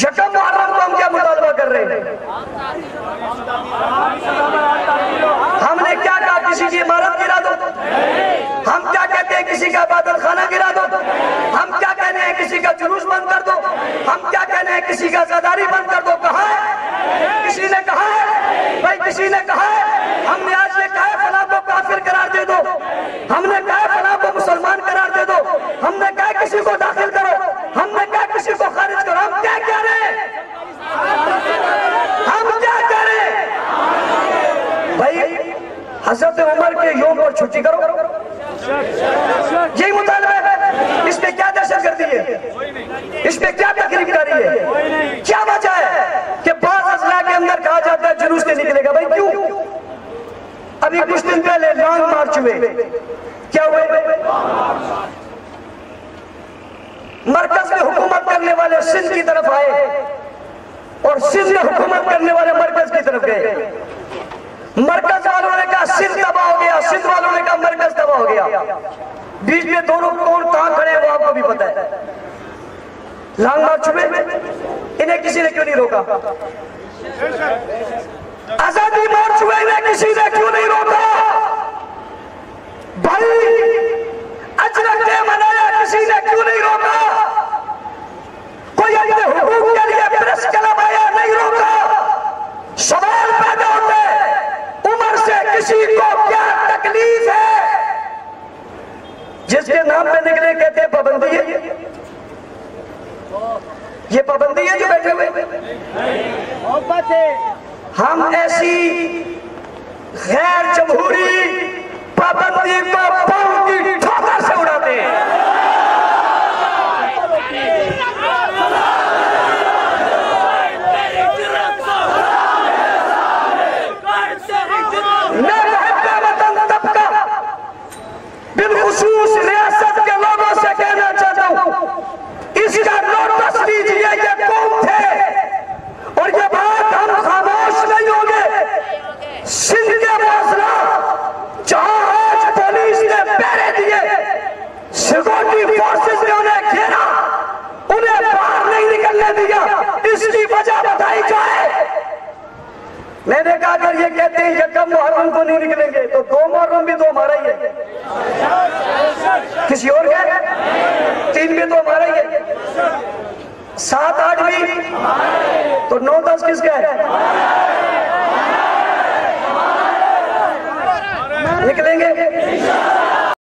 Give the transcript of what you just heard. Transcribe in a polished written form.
یکم محرم کو ہم کیا مطالبہ کر رہے ہیں؟ ہم نے کیا کہا کسی کی عمارت گرا دو؟ ہم کیا کہتے ہیں کسی کا عبادت خانہ گرا دو؟ ہم کیا کہتے ہیں کسی کا جلوس بند کر دو؟ ہم کیا کہتے ہیں کسی کا عزاداری بند کر دو؟ کہا ہے؟ کسی نے کہا ہے؟ بھائی کسی نے کہا ہے؟ ہم نے آج یہ کہا ہے فلاں کو کافر قرار دے دو، ہم نے کہا ہے فلاں کو مسلمان قرار دے دو، ہم نے کہا کسی کو داخل کرو، ہم نے کہا کسی کو خارج کرو. ہم کیا کہہ رہے ہیں؟ ہم کیا کہہ رہے ہیں؟ بھائی حضرت عمر کے یوم پر چھٹی کرو، یہی مطالبہ ہے. اس پہ کیا دہشت گردی ہے؟ اس پہ کیا تقریب کاری ہے؟ کیا وجہ ہے کہ بعض اضلاع کے اندر کہا جاتا ہے جلوس نہیں نکلے گا؟ بھائی کیوں؟ ابھی کچھ دن پہلے لانگ مارچ ہوئے، کیا ہوئے؟ مرکز میں حکومت کرنے والے سندھ کی طرف آئے اور سندھ میں حکومت کرنے والے مرکز کی طرف گئے. مرکز والوں نے کہا سندھ تباہ ہو گیا، سندھ والوں نے کہا مرکز تباہ ہو گیا. بیچ میں دونوں کون کہاں کھڑے ہیں وہ آپ کو بھی پتا ہے. لانگ مارچ ہوئے، انہیں کسی نے کیوں نہیں روکا؟ آزادی مارچ ہوئے، انہیں کسی نے کیوں نہیں روکا؟ بھائی اجرک ڈے منایا، کسی نے کیوں نہیں روکا؟ کوئی اپنے حقوق کے لیے پریس کلب آیا، نہیں روکا. سوال پیدا ہوتا ہے عمر سے کسی کو کیا تکلیف ہے؟ جس کے نام پہ نکلے کہتے ہیں پابندی ہے. یہ پابندی ہے جو بیٹھے ہوئے؟ ہم ایسی غیر جمہوری پابندی کو پاؤں کی ٹھوکر سے اڑاتے ہیں. میں محب وطن طبقہ بالخصوص ریاست کے لوگوں سے کہنا چاہتا ہوں، اس کا نوٹس لیجئے کہ کون تھے اور یہ بات ہم خاموش نہیں ہوں گے. سندھ کے معاشرہ جہاں آج پولیس نے پہرے دیے، سیکورٹی فورسز نے انہیں گھیرا، انہیں باہر نہیں نکلنے دیا، اس کی وجہ بتائی جائے. میں نے کہا اگر یہ کہتے ہیں یکم محرم کو نہیں نکلیں گے تو 2 محرم بھی تو ہمارا ہی ہے. کسی اور کا ہے؟ 3 بھی تو ہمارا ہی ہے. 7 8 بھی تو 9 10 کس کا ہے؟ نکلیں گے.